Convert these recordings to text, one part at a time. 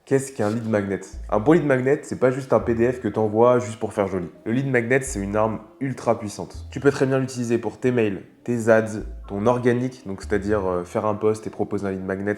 Qu'est-ce qu'un lead magnet? Un bon lead magnet, c'est pas juste un PDF que tu envoies juste pour faire joli. Le lead magnet, c'est une arme ultra puissante. Tu peux très bien l'utiliser pour tes mails, tes ads, ton organique, donc c'est-à-dire faire un post et proposer un lead magnet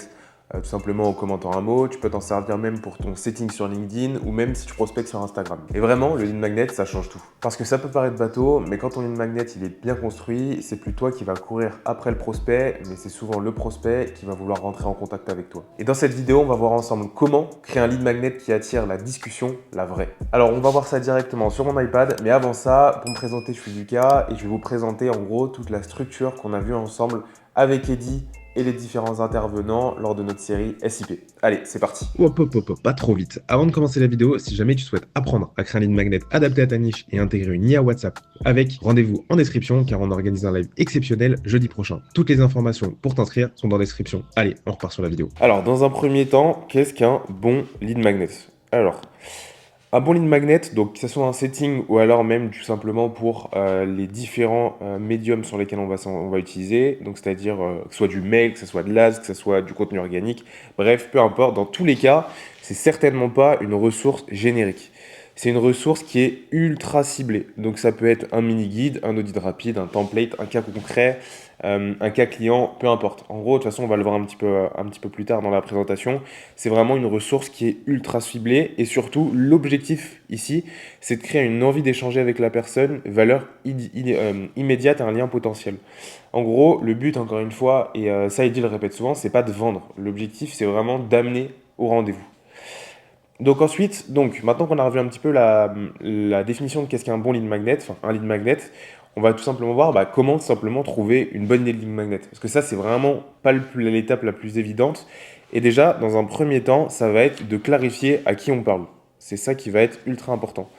tout simplement en commentant un mot. Tu peux t'en servir même pour ton setting sur LinkedIn ou même si tu prospectes sur Instagram. Et vraiment, le lead magnet, ça change tout. Parce que ça peut paraître bateau, mais quand ton lead magnet il est bien construit, c'est plus toi qui va courir après le prospect, mais c'est souvent le prospect qui va vouloir rentrer en contact avec toi. Et dans cette vidéo, on va voir ensemble comment créer un lead magnet qui attire la discussion, la vraie. Alors, on va voir ça directement sur mon iPad, mais avant ça, pour me présenter, je suis Lucas et je vais vous présenter en gros toute la structure qu'on a vue ensemble avec Eddy et les différents intervenants lors de notre série SIP. Allez, c'est parti. Hop, hop, hop, hop, pas trop vite. Avant de commencer la vidéo, si jamais tu souhaites apprendre à créer un lead magnet adapté à ta niche et intégrer une IA WhatsApp avec, rendez-vous en description car on organise un live exceptionnel jeudi prochain. Toutes les informations pour t'inscrire sont dans la description. Allez, on repart sur la vidéo. Alors, dans un premier temps, qu'est-ce qu'un bon lead magnet? Alors, un bon lead magnet, donc que ce soit un setting ou alors même tout simplement pour les différents médiums sur lesquels on va utiliser, donc c'est-à-dire que ce soit du mail, que ce soit de l'AS, que ce soit du contenu organique, bref, peu importe, dans tous les cas, c'est certainement pas une ressource générique. C'est une ressource qui est ultra ciblée. Donc ça peut être un mini-guide, un audit rapide, un template, un cas concret, un cas client, peu importe. En gros, de toute façon, on va le voir un petit peu plus tard dans la présentation. C'est vraiment une ressource qui est ultra ciblée et surtout, l'objectif ici, c'est de créer une envie d'échanger avec la personne, valeur immédiate et un lien potentiel. En gros, le but, encore une fois, et ça, Eddy le répète souvent, c'est pas de vendre. L'objectif, c'est vraiment d'amener au rendez-vous. Donc ensuite, maintenant qu'on a revu un petit peu la définition de qu'est-ce qu'un bon lead magnet, enfin un lead magnet, on va tout simplement voir comment tout simplement trouver une bonne lead magnet. Parce que ça, c'est vraiment pas l'étape la plus évidente. Et déjà, dans un premier temps, ça va être de clarifier à qui on parle. C'est ça qui va être ultra important.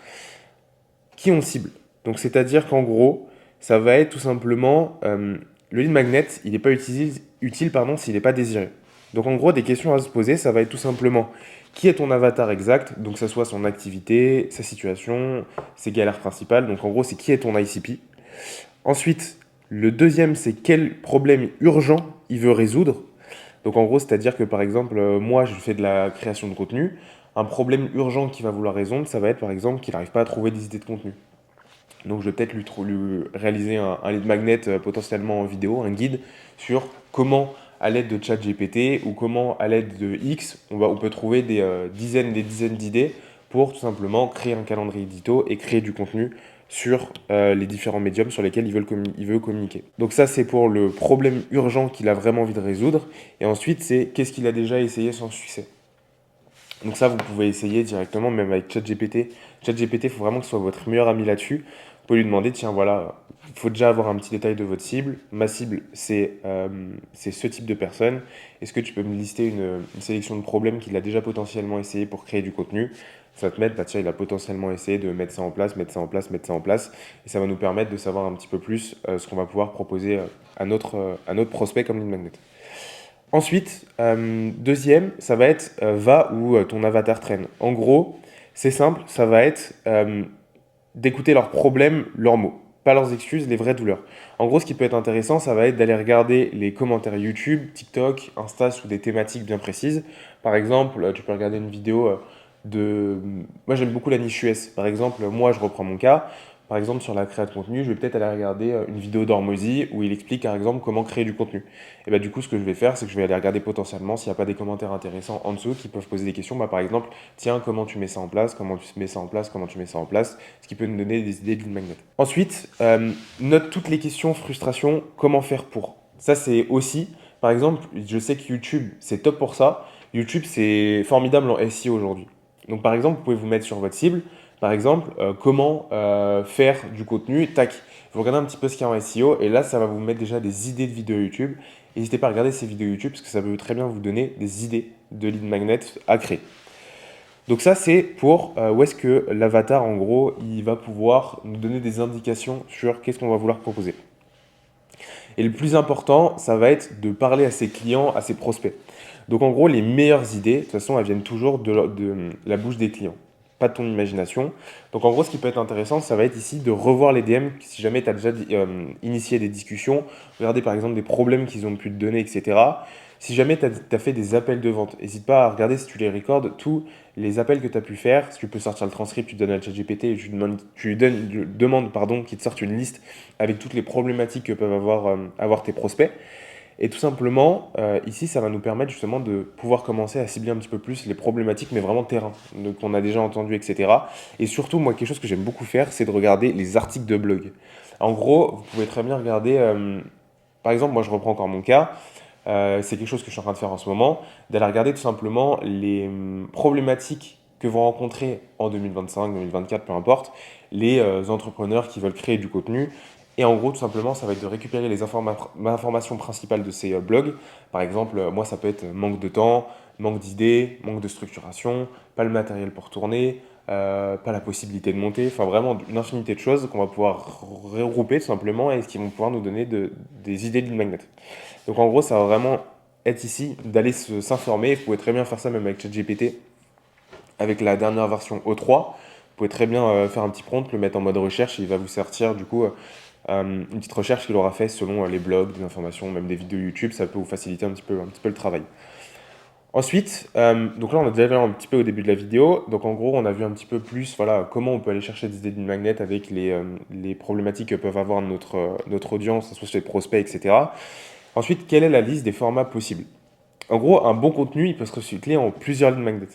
Qui on cible. Donc c'est-à-dire qu'en gros, ça va être tout simplement, le lead magnet, il n'est pas utile s'il n'est pas désiré. Donc en gros, des questions à se poser, ça va être tout simplement qui est ton avatar exact, donc que ce soit son activité, sa situation, ses galères principales. Donc en gros, c'est qui est ton ICP. Ensuite, le deuxième, c'est quel problème urgent il veut résoudre. Donc en gros, c'est-à-dire que par exemple, moi, je fais de la création de contenu. Un problème urgent qu'il va vouloir résoudre, ça va être par exemple qu'il n'arrive pas à trouver des idées de contenu. Donc je vais peut-être lui réaliser un lead magnet potentiellement en vidéo, un guide sur comment à l'aide de ChatGPT ou comment à l'aide de X, on peut trouver des dizaines d'idées pour tout simplement créer un calendrier édito et créer du contenu sur les différents médiums sur lesquels il veut communiquer. Donc ça, c'est pour le problème urgent qu'il a vraiment envie de résoudre. Et ensuite, c'est qu'est-ce qu'il a déjà essayé sans succès. Donc ça, vous pouvez essayer directement, même avec ChatGPT. ChatGPT, il faut vraiment que ce soit votre meilleur ami là-dessus. Vous pouvez lui demander, tiens, voilà, il faut déjà avoir un petit détail de votre cible. Ma cible, c'est ce type de personne. Est-ce que tu peux me lister une sélection de problèmes qu'il a déjà potentiellement essayé pour créer du contenu? Ça va te mettre, tiens, il a potentiellement essayé de mettre ça en place, mettre ça en place, mettre ça en place. Et ça va nous permettre de savoir un petit peu plus ce qu'on va pouvoir proposer à notre prospect comme lead magnet. Ensuite, deuxième, ça va être va où ton avatar traîne. En gros, c'est simple, ça va être d'écouter leurs problèmes, leurs mots, pas leurs excuses, les vraies douleurs. En gros, ce qui peut être intéressant, ça va être d'aller regarder les commentaires YouTube, TikTok, Insta sous des thématiques bien précises. Par exemple, tu peux regarder une vidéo de... Moi, j'aime beaucoup la niche US. Par exemple, moi, je reprends mon cas. Par exemple, sur la création de contenu, je vais peut-être aller regarder une vidéo d'Hormozy où il explique, par exemple, comment créer du contenu. Et bah, du coup, ce que je vais faire, c'est que je vais aller regarder potentiellement s'il n'y a pas des commentaires intéressants en dessous qui peuvent poser des questions. Par exemple, tiens, comment tu mets ça en place, comment tu mets ça en place, comment tu mets ça en place, ce qui peut nous donner des idées de lead magnet. Ensuite, note toutes les questions, frustrations, comment faire pour. Ça, c'est aussi, par exemple, je sais que YouTube, c'est top pour ça. YouTube, c'est formidable en SEO aujourd'hui. Donc, par exemple, vous pouvez vous mettre sur votre cible. Par exemple, comment faire du contenu, tac. Vous regardez un petit peu ce qu'il y a en SEO et là, ça va vous mettre déjà des idées de vidéos YouTube. N'hésitez pas à regarder ces vidéos YouTube parce que ça peut très bien vous donner des idées de lead magnet à créer. Donc ça, c'est pour où est-ce que l'avatar, en gros, il va pouvoir nous donner des indications sur qu'est-ce qu'on va vouloir proposer. Et le plus important, ça va être de parler à ses clients, à ses prospects. Donc en gros, les meilleures idées, de toute façon, elles viennent toujours de la bouche des clients. pas de ton imagination. Donc en gros, ce qui peut être intéressant, ça va être ici de revoir les DM si jamais tu as déjà initié des discussions, regarder par exemple des problèmes qu'ils ont pu te donner, etc. Si jamais tu as fait des appels de vente, n'hésite pas à regarder si tu les recordes, tous les appels que tu as pu faire. Si tu peux sortir le transcript, tu donnes à ChatGPT et tu lui demandes pardon, qu'il te sorte une liste avec toutes les problématiques que peuvent avoir tes prospects. Et tout simplement, ici, ça va nous permettre justement de pouvoir commencer à cibler un petit peu plus les problématiques, mais vraiment terrain, qu'on a déjà entendu, etc. Et surtout, moi, quelque chose que j'aime beaucoup faire, c'est de regarder les articles de blog. En gros, vous pouvez très bien regarder, par exemple, moi je reprends encore mon cas, c'est quelque chose que je suis en train de faire en ce moment, d'aller regarder tout simplement les problématiques que vont rencontrer en 2025, 2024, peu importe, les entrepreneurs qui veulent créer du contenu. Et en gros, tout simplement, ça va être de récupérer les informations principales de ces blogs. Par exemple, moi, ça peut être manque de temps, manque d'idées, manque de structuration, pas le matériel pour tourner, pas la possibilité de monter. Enfin, vraiment, une infinité de choses qu'on va pouvoir regrouper tout simplement et qui vont pouvoir nous donner des idées de lead magnet. Donc, en gros, ça va vraiment être ici d'aller s'informer. Vous pouvez très bien faire ça même avec ChatGPT, avec la dernière version O3. Vous pouvez très bien faire un petit prompt, le mettre en mode recherche et il va vous sortir du coup une petite recherche qu'il aura fait selon les blogs, des informations, même des vidéos YouTube. Ça peut vous faciliter un petit peu le travail. Ensuite, donc là on a déjà vu un petit peu au début de la vidéo, donc en gros on a vu un petit peu plus voilà, comment on peut aller chercher des idées d'une magnet avec les problématiques que peuvent avoir notre audience, soit chez les prospects, etc. Ensuite, quelle est la liste des formats possibles? En gros, un bon contenu, il peut se recycler en plusieurs lignes magnets.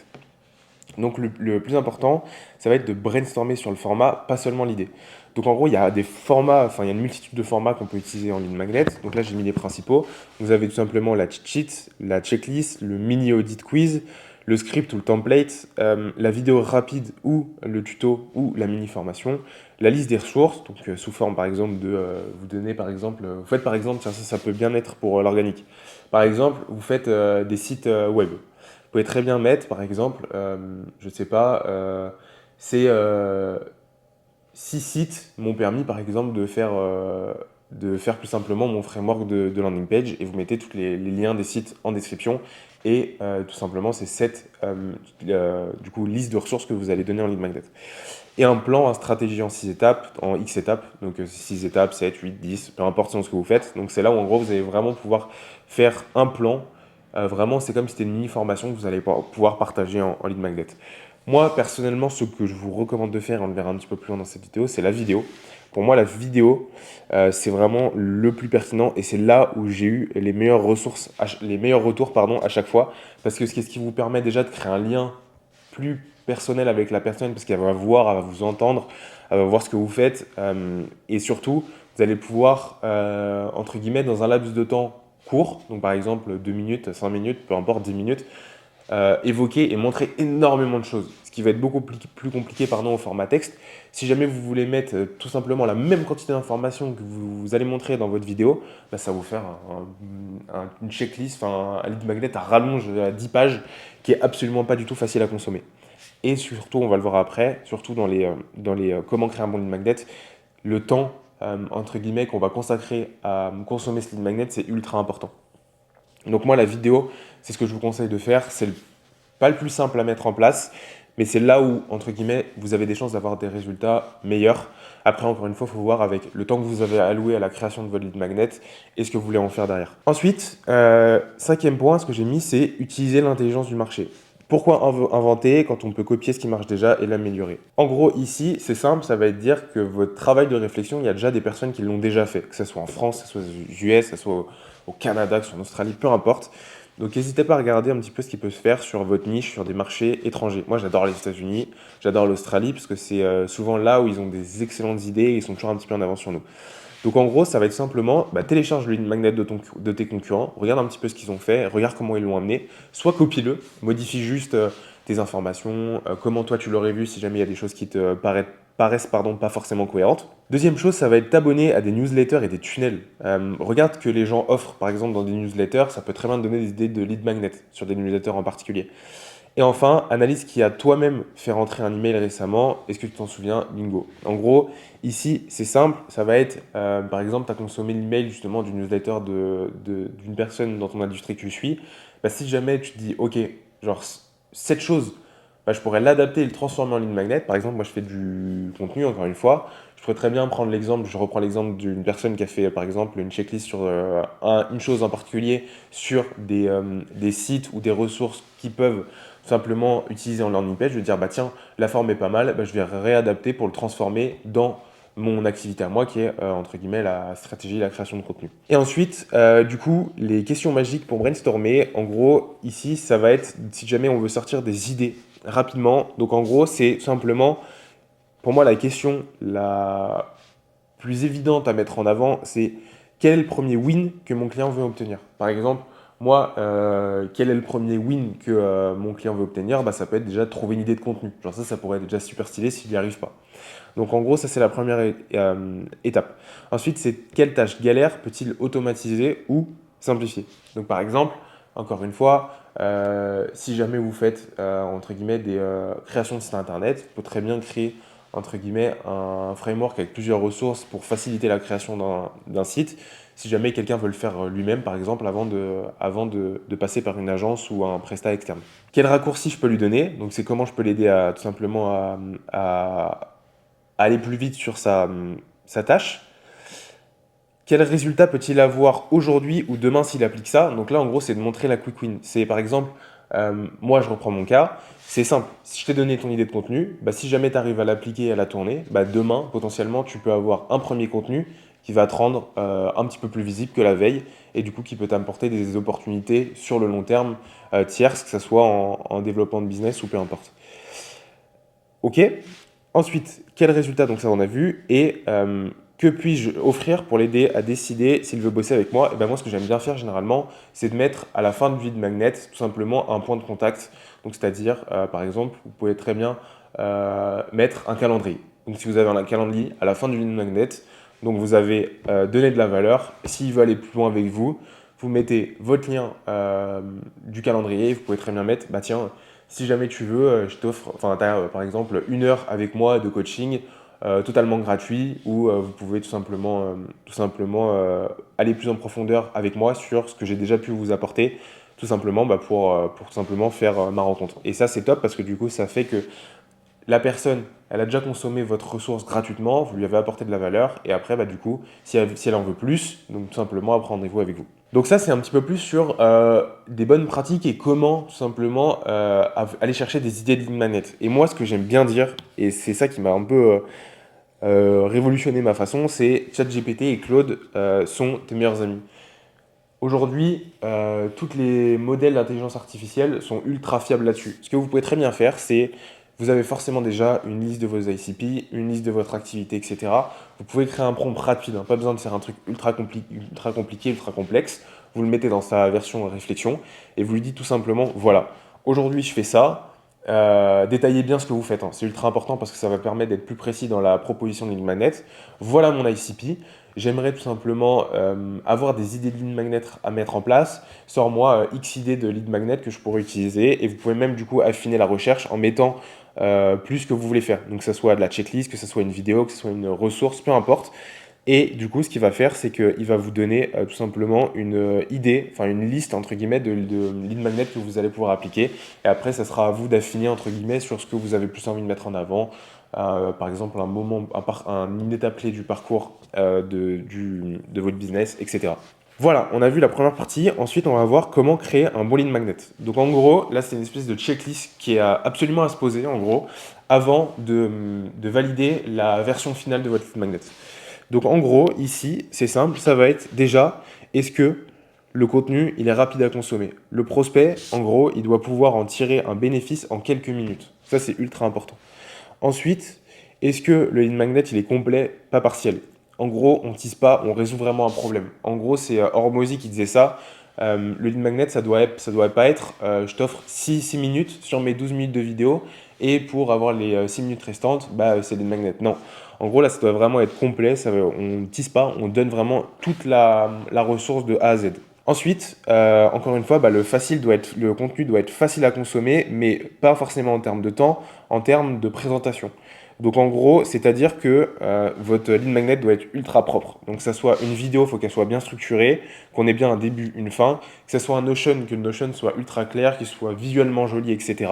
Donc le plus important, ça va être de brainstormer sur le format, pas seulement l'idée. Donc en gros, il y a des formats, enfin il y a une multitude de formats qu'on peut utiliser en ligne magnet. Donc là, j'ai mis les principaux. Vous avez tout simplement la cheat sheet, la checklist, le mini audit quiz, le script ou le template, la vidéo rapide ou le tuto ou la mini formation, la liste des ressources, donc sous forme par exemple de vous donner par exemple, vous faites par exemple, tiens, ça peut bien être pour l'organique. Par exemple, vous faites des sites web. Vous pouvez très bien mettre, par exemple, je ne sais pas, c'est 6 sites m'ont permis, par exemple, de faire plus simplement mon framework de landing page et vous mettez tous les liens des sites en description et tout simplement c'est 7 du coup, listes de ressources que vous allez donner en lead magnet. Et un plan, une stratégie en 6 étapes, en X étapes, donc 6 étapes, 7, 8, 10, peu importe selon ce que vous faites. Donc c'est là où en gros vous allez vraiment pouvoir faire un plan. Vraiment, c'est comme si c'était une mini-formation que vous allez pouvoir partager en lead magnet. Moi, personnellement, ce que je vous recommande de faire, et on le verra un petit peu plus loin dans cette vidéo, c'est la vidéo. Pour moi, la vidéo, c'est vraiment le plus pertinent et c'est là où j'ai eu les meilleures ressources, les meilleurs retours pardon, à chaque fois. Parce que c'est ce qui vous permet déjà de créer un lien plus personnel avec la personne parce qu'elle va voir, elle va vous entendre, elle va voir ce que vous faites et surtout, vous allez pouvoir, entre guillemets, dans un laps de temps court, donc par exemple 2 minutes, 5 minutes, peu importe, 10 minutes, évoquer et montrer énormément de choses, ce qui va être beaucoup plus compliqué pardon, au format texte. Si jamais vous voulez mettre tout simplement la même quantité d'informations que vous allez montrer dans votre vidéo, bah, ça va vous faire une checklist, un lead magnet à rallonge à 10 pages qui est absolument pas du tout facile à consommer. Et surtout, on va le voir après, surtout dans les comment créer un bon lead magnet, le temps, entre guillemets, qu'on va consacrer à consommer ce lead magnet, c'est ultra important. Donc moi, la vidéo, c'est ce que je vous conseille de faire. C'est pas le plus simple à mettre en place, mais c'est là où, entre guillemets, vous avez des chances d'avoir des résultats meilleurs. Après, encore une fois, il faut voir avec le temps que vous avez alloué à la création de votre lead magnet et ce que vous voulez en faire derrière. Ensuite, cinquième point, ce que j'ai mis, c'est utiliser l'intelligence du marché. Pourquoi inventer quand on peut copier ce qui marche déjà et l'améliorer? En gros, ici, c'est simple, ça va être dire que votre travail de réflexion, il y a déjà des personnes qui l'ont déjà fait, que ce soit en France, que ce soit aux US, que ce soit au Canada, que ce soit en Australie, peu importe. Donc n'hésitez pas à regarder un petit peu ce qui peut se faire sur votre niche, sur des marchés étrangers. Moi j'adore les États-Unis, j'adore l'Australie, parce que c'est souvent là où ils ont des excellentes idées et ils sont toujours un petit peu en avance sur nous. Donc en gros, ça va être simplement, télécharge le lead magnet de tes concurrents, regarde un petit peu ce qu'ils ont fait, regarde comment ils l'ont amené, soit copie-le, modifie juste tes informations, comment toi tu l'aurais vu si jamais il y a des choses qui te paraissent pas forcément cohérentes. Deuxième chose, ça va être t'abonner à des newsletters et des tunnels. Regarde ce que les gens offrent, par exemple, dans des newsletters, ça peut très bien te donner des idées de lead magnet sur des newsletters en particulier. Et enfin, analyse qui a toi-même fait rentrer un email récemment. Est-ce que tu t'en souviens? Bingo. En gros, ici, c'est simple. Ça va être, par exemple, tu as consommé l'email justement d'une newsletter d'une personne dans ton industrie que tu suis. Bah, si jamais tu te dis, OK, genre, cette chose, bah, je pourrais l'adapter et le transformer en lead magnet. Par exemple, moi je fais du contenu, encore une fois. Je pourrais très bien prendre l'exemple, je reprends l'exemple d'une personne qui a fait par exemple une checklist sur une chose en particulier sur des sites ou des ressources qui peuvent simplement utiliser en landing page. Je vais dire, bah tiens, la forme est pas mal, bah, je vais réadapter pour le transformer dans mon activité à moi qui est entre guillemets la stratégie, la création de contenu. Et ensuite, du coup, les questions magiques pour brainstormer, en gros, ici, ça va être si jamais on veut sortir des idées rapidement. Donc en gros, c'est simplement, pour moi, la question la plus évidente à mettre en avant, c'est quel est le premier win que mon client veut obtenir. Par exemple, moi, quel est le premier win que mon client veut obtenir, bah, ça peut être déjà de trouver une idée de contenu. Genre ça pourrait être déjà super stylé s'il n'y arrive pas. Donc en gros, ça c'est la première étape. Ensuite, c'est quelle tâche galère peut-il automatiser ou simplifier. Donc par exemple, encore une fois, si jamais vous faites entre guillemets des créations de sites internet, vous pouvez très bien créer entre guillemets un framework avec plusieurs ressources pour faciliter la création d'un site. Si jamais quelqu'un veut le faire lui-même, par exemple, avant de passer par une agence ou un prestat externe. Quel raccourci je peux lui donner? Donc c'est comment je peux l'aider à tout simplement à aller plus vite sur sa tâche. Quel résultat peut-il avoir aujourd'hui ou demain s'il applique ça? Donc là, en gros, c'est de montrer la quick win. C'est par exemple, moi, je reprends mon cas. C'est simple. Si je t'ai donné ton idée de contenu, bah, si jamais tu arrives à l'appliquer à la tournée, bah, demain, potentiellement, tu peux avoir un premier contenu qui va te rendre un petit peu plus visible que la veille et du coup qui peut t'apporter des opportunités sur le long terme tierces, que ce soit en développement de business ou peu importe. Ok. Ensuite, quel résultat, donc ça on a vu, et que puis-je offrir pour l'aider à décider s'il veut bosser avec moi? Et ben moi, ce que j'aime bien faire généralement, c'est de mettre à la fin de lead magnet tout simplement un point de contact. Donc c'est-à-dire, par exemple, vous pouvez très bien mettre un calendrier. Donc si vous avez un calendrier à la fin du lead magnet, donc vous avez donné de la valeur. S'il veut aller plus loin avec vous, vous mettez votre lien du calendrier. Vous pouvez très bien mettre, bah tiens, si jamais tu veux, je t'offre, enfin, tu as par exemple 1 heure avec moi de coaching totalement gratuit où vous pouvez tout simplement aller plus en profondeur avec moi sur ce que j'ai déjà pu vous apporter, tout simplement bah, pour tout simplement faire ma rencontre. Et ça, c'est top parce que du coup, ça fait que la personne, elle a déjà consommé votre ressource gratuitement, vous lui avez apporté de la valeur, et après, bah, du coup, si elle en veut plus, donc tout simplement, elle prend rendez-vous avec vous. Donc ça, c'est un petit peu plus sur des bonnes pratiques et comment tout simplement aller chercher des idées de lead magnet. Et moi, ce que j'aime bien dire, et c'est ça qui m'a un peu révolutionné ma façon, c'est ChatGPT et Claude sont tes meilleurs amis. Aujourd'hui, tous les modèles d'intelligence artificielle sont ultra fiables là-dessus. Ce que vous pouvez très bien faire, c'est vous avez forcément déjà une liste de vos ICP, une liste de votre activité, etc. Vous pouvez créer un prompt rapide, hein, pas besoin de faire un truc ultra compliqué, ultra complexe. Vous le mettez dans sa version réflexion et vous lui dites tout simplement, voilà, aujourd'hui je fais ça. Détaillez bien ce que vous faites, hein. C'est ultra important parce que ça va permettre d'être plus précis dans la proposition de lead magnet. Voilà mon ICP. J'aimerais tout simplement avoir des idées de lead magnet à mettre en place. Sors-moi X idées de lead magnet que je pourrais utiliser. Et vous pouvez même du coup affiner la recherche en mettant plus ce que vous voulez faire. Donc que ce soit de la checklist, que ce soit une vidéo, que ce soit une ressource, peu importe. Et du coup, ce qu'il va faire, c'est qu'il va vous donner tout simplement une idée, enfin une liste entre guillemets de lead magnet que vous allez pouvoir appliquer. Et après, ça sera à vous d'affiner entre guillemets sur ce que vous avez plus envie de mettre en avant. Par exemple, une étape clé du parcours de votre business, etc. Voilà, on a vu la première partie. Ensuite, on va voir comment créer un bon lead magnet. Donc, en gros, là, c'est une espèce de checklist qui est absolument à se poser, en gros, avant de valider la version finale de votre lead magnet. Donc en gros, ici, c'est simple, ça va être déjà, est-ce que le contenu, il est rapide à consommer? Le prospect, en gros, il doit pouvoir en tirer un bénéfice en quelques minutes. Ça, c'est ultra important. Ensuite, est-ce que le lead magnet, il est complet, pas partiel? En gros, on ne tease pas, on résout vraiment un problème. En gros, c'est Hormozy qui disait ça. Le lead magnet, ça doit pas être je t'offre 6 minutes sur mes 12 minutes de vidéo et pour avoir les 6 minutes restantes, bah, c'est le lead magnet. Non. En gros, là, ça doit vraiment être complet. On ne tease pas, on donne vraiment toute la ressource de A à Z. Ensuite, encore une fois, bah, le contenu doit être facile à consommer, mais pas forcément en termes de temps, en termes de présentation. Donc en gros, c'est-à-dire que votre lead magnet doit être ultra propre. Donc que ça soit une vidéo, il faut qu'elle soit bien structurée, qu'on ait bien un début, une fin, que ça soit un Notion, que le Notion soit ultra clair, qu'il soit visuellement joli, etc.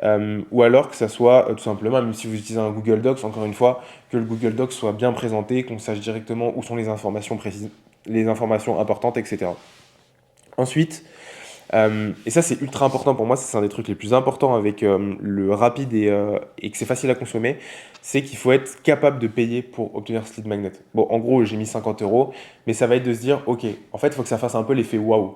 ou alors que ça soit tout simplement, même si vous utilisez un Google Docs, encore une fois, que le Google Docs soit bien présenté, qu'on sache directement où sont les informations précises, les informations importantes, etc. Ensuite, et ça c'est ultra important pour moi, c'est un des trucs les plus importants avec le rapide et que c'est facile à consommer, c'est qu'il faut être capable de payer pour obtenir ce lead magnet. Bon, en gros, j'ai mis 50 euros, mais ça va être de se dire, ok, en fait, il faut que ça fasse un peu l'effet waouh.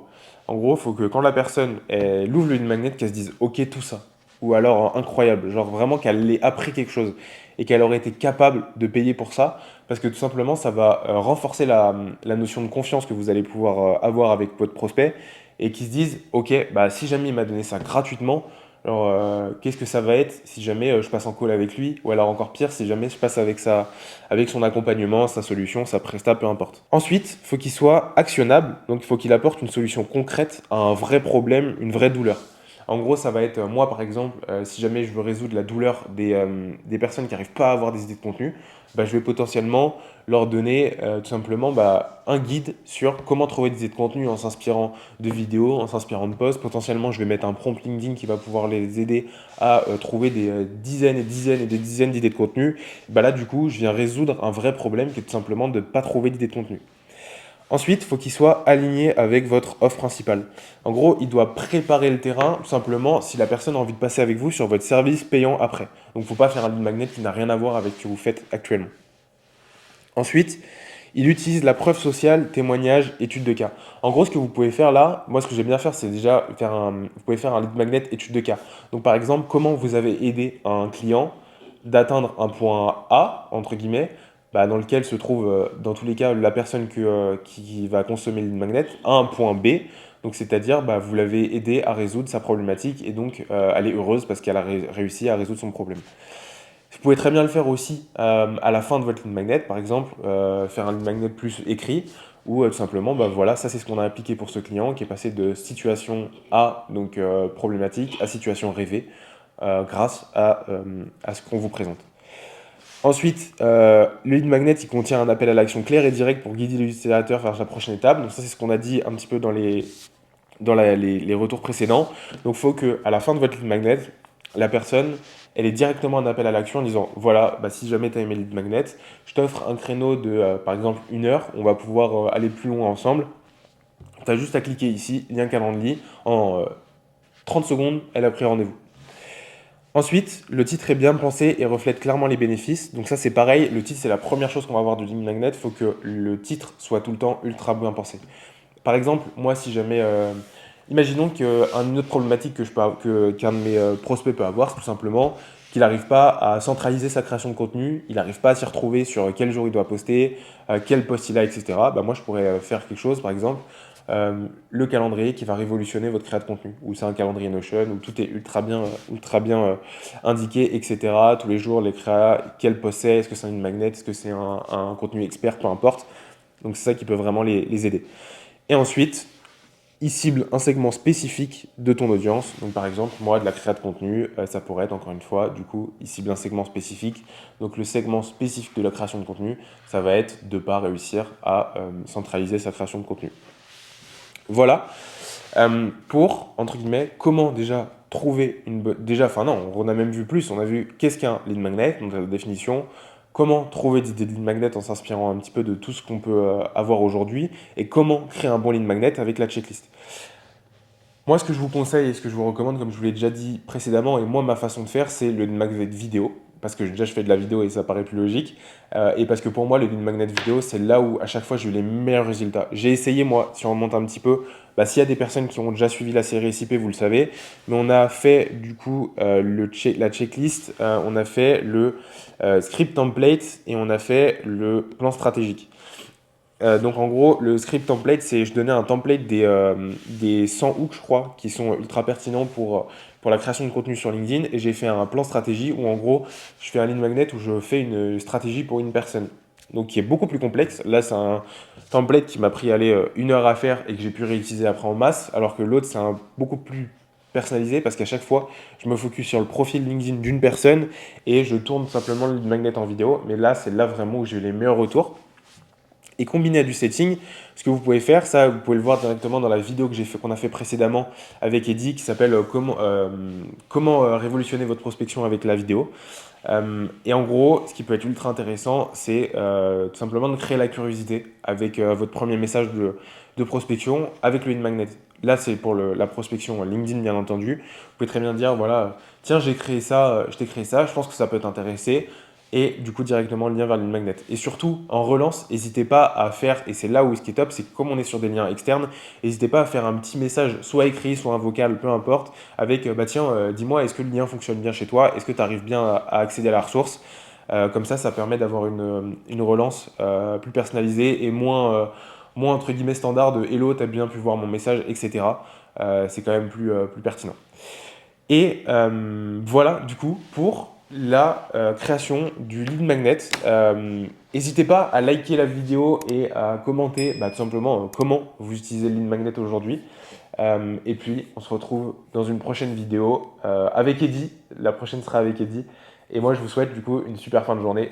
En gros, il faut que quand la personne elle ouvre le lead magnet, qu'elle se dise, ok, tout ça. Ou alors incroyable, genre vraiment qu'elle ait appris quelque chose et qu'elle aurait été capable de payer pour ça, parce que tout simplement, ça va renforcer la notion de confiance que vous allez pouvoir avoir avec votre prospect et qui se disent, ok, bah, si jamais il m'a donné ça gratuitement, alors qu'est-ce que ça va être si jamais je passe en call avec lui, ou alors encore pire, si jamais je passe avec, avec son accompagnement, sa solution, sa presta, peu importe. Ensuite, il faut qu'il soit actionnable, donc il faut qu'il apporte une solution concrète à un vrai problème, une vraie douleur. En gros, ça va être, moi par exemple, si jamais je veux résoudre la douleur des personnes qui n'arrivent pas à avoir des idées de contenu, bah, je vais potentiellement leur donner tout simplement bah, un guide sur comment trouver des idées de contenu en s'inspirant de vidéos, en s'inspirant de posts. Potentiellement, je vais mettre un prompt LinkedIn qui va pouvoir les aider à trouver des dizaines et dizaines et des dizaines d'idées de contenu. Bah là, du coup, je viens résoudre un vrai problème qui est tout simplement de ne pas trouver d'idées de contenu. Ensuite, il faut qu'il soit aligné avec votre offre principale. En gros, il doit préparer le terrain, tout simplement, si la personne a envie de passer avec vous sur votre service payant après. Donc, il ne faut pas faire un lead magnet qui n'a rien à voir avec ce que vous faites actuellement. Ensuite, il utilise la preuve sociale, témoignage, étude de cas. En gros, ce que vous pouvez faire là, moi ce que j'aime bien faire, c'est déjà vous pouvez faire un lead magnet étude de cas. Donc par exemple, comment vous avez aidé un client d'atteindre un point A, entre guillemets, bah, dans lequel se trouve, dans tous les cas, la personne qui va consommer le lead magnet, à un point B. Donc c'est-à-dire, bah, vous l'avez aidé à résoudre sa problématique et donc elle est heureuse parce qu'elle a réussi à résoudre son problème. Vous pouvez très bien le faire aussi à la fin de votre lead magnet, par exemple, faire un lead magnet plus écrit, ou tout simplement, bah, voilà, ça c'est ce qu'on a appliqué pour ce client qui est passé de situation A, donc problématique, à situation rêvée, grâce à ce qu'on vous présente. Ensuite, le lead magnet, il contient un appel à l'action clair et direct pour guider l'utilisateur vers la prochaine étape. Donc ça, c'est ce qu'on a dit un petit peu dans les retours précédents. Donc il faut qu'à la fin de votre lead magnet, la personne, elle ait directement un appel à l'action en disant, voilà, bah, si jamais tu as aimé le lead magnet, je t'offre un créneau de, par exemple, 1 heure, on va pouvoir aller plus loin ensemble. Tu as juste à cliquer ici, lien Calendly, en 30 secondes, elle a pris rendez-vous. Ensuite, le titre est bien pensé et reflète clairement les bénéfices. Donc ça c'est pareil, le titre c'est la première chose qu'on va voir du lead magnet, il faut que le titre soit tout le temps ultra bien pensé. Par exemple, moi si jamais... imaginons qu'une autre problématique qu'un de mes prospects peut avoir, c'est tout simplement qu'il n'arrive pas à centraliser sa création de contenu, il n'arrive pas à s'y retrouver sur quel jour il doit poster, quel post il a, etc. Bah, moi je pourrais faire quelque chose, par exemple, le calendrier qui va révolutionner votre créa de contenu, où c'est un calendrier Notion, où tout est ultra bien indiqué, etc. Tous les jours, les créas, quel post c'est, est-ce que c'est une magnet, est-ce que c'est un contenu expert, peu importe. Donc c'est ça qui peut vraiment les aider. Et ensuite, il cible un segment spécifique de ton audience. Donc par exemple, moi, de la création de contenu, ça pourrait être encore une fois, du coup, il cible un segment spécifique. Donc le segment spécifique de la création de contenu, ça va être de ne pas réussir à centraliser sa création de contenu. Voilà pour, entre guillemets, comment déjà trouver une bonne... Déjà, enfin non, on a même vu plus, on a vu qu'est-ce qu'un lead magnet, donc la définition, comment trouver des lead magnets en s'inspirant un petit peu de tout ce qu'on peut avoir aujourd'hui, et comment créer un bon lead magnet avec la checklist. Moi, ce que je vous conseille et ce que je vous recommande, comme je vous l'ai déjà dit précédemment, et moi, ma façon de faire, c'est le lead magnet vidéo. Parce que déjà, je fais de la vidéo et ça paraît plus logique. Et parce que pour moi, le lead magnet vidéo, c'est là où à chaque fois, j'ai eu les meilleurs résultats. J'ai essayé, moi, si on remonte un petit peu, bah, s'il y a des personnes qui ont déjà suivi la série SIP, vous le savez. Mais on a fait, du coup, la checklist, on a fait le script template et on a fait le plan stratégique. Donc en gros, le script template, c'est je donnais un template des 100 hooks, je crois, qui sont ultra pertinents pour la création de contenu sur LinkedIn. Et j'ai fait un plan stratégie où en gros, je fais un lead magnet où je fais une stratégie pour une personne. Donc qui est beaucoup plus complexe. Là, c'est un template qui m'a pris aller 1 heure à faire et que j'ai pu réutiliser après en masse. Alors que l'autre, c'est beaucoup plus personnalisé parce qu'à chaque fois, je me focus sur le profil LinkedIn d'une personne et je tourne simplement le lead magnet en vidéo. Mais là, c'est là vraiment où j'ai eu les meilleurs retours. Et combiné à du setting, ce que vous pouvez faire, ça vous pouvez le voir directement dans la vidéo qu'on a fait précédemment avec Eddie qui s'appelle comment révolutionner votre prospection avec la vidéo. Et en gros, ce qui peut être ultra intéressant, c'est tout simplement de créer la curiosité avec votre premier message de prospection avec le lead magnet. Là, c'est pour la prospection LinkedIn, bien entendu. Vous pouvez très bien dire, voilà, tiens, j'ai créé ça, je t'ai créé ça, je pense que ça peut t'intéresser. Et du coup, directement le lien vers le lead magnet. Et surtout, en relance, n'hésitez pas à faire, et c'est là où ce qui est top, c'est que comme on est sur des liens externes, n'hésitez pas à faire un petit message, soit écrit, soit un vocal, peu importe, avec, bah tiens, dis-moi, est-ce que le lien fonctionne bien chez toi? Est-ce que tu arrives bien à accéder à la ressource? Comme ça permet d'avoir une relance plus personnalisée et moins entre guillemets standard de hello, t'as bien pu voir mon message, etc. C'est quand même plus pertinent. Et voilà du coup pour la création du lead magnet. N'hésitez pas à liker la vidéo et à commenter tout simplement comment vous utilisez le lead magnet aujourd'hui. Et puis on se retrouve dans une prochaine vidéo avec Eddy. La prochaine sera avec Eddy. Et moi je vous souhaite du coup une super fin de journée.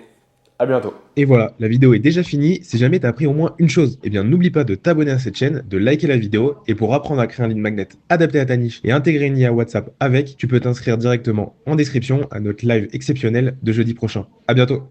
À bientôt. Et voilà, la vidéo est déjà finie. Si jamais tu as appris au moins une chose, eh bien n'oublie pas de t'abonner à cette chaîne, de liker la vidéo. Et pour apprendre à créer un lead magnet adapté à ta niche et intégrer une IA WhatsApp avec, tu peux t'inscrire directement en description à notre live exceptionnel de jeudi prochain. À bientôt.